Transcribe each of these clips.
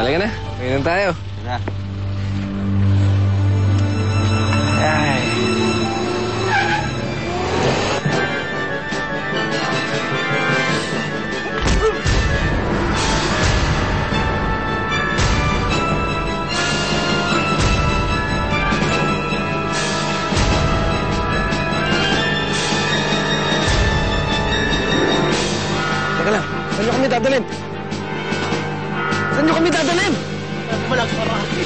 Halika na. Inom tayo. Na. Ay. Teka lang, saan nyo kami dadalhin? Saan nyo kami dadalhin? Walang parati.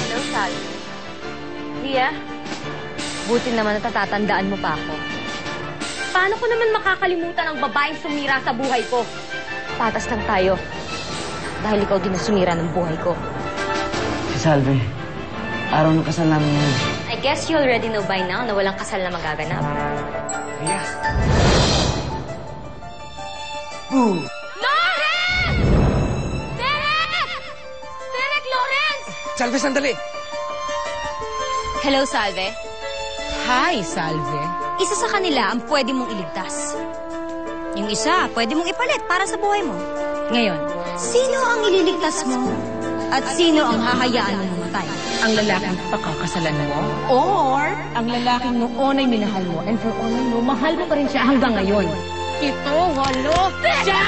Hello, Sally. Ria, buti naman natatandaan mo pa ako. Paano ko naman makakalimutan ang babaeng sumira sa buhay ko? Patas lang tayo. Dahil ikaw din ang sumira ng buhay ko. Si Salve, araw ng kasal namin ngayon. I guess you already know by now na walang kasal na magaganap. Ria. Boo! Lawrence! Derek! Derek Lawrence! Salve, sandali! Hello, Salve. Hi, Salve. Isa sa kanila ang pwede mong iligtas. Yung isa, pwede mong ipalit para sa buhay mo. Ngayon, sino ang ililigtas mo? At sino ang hahayaan mo mamatay? Ang lalaking pakakasalan mo? Or ang lalaking noon ay minahal mo and for all I know, mahal mo pa rin siya hanggang ngayon? Ito, walo, siya!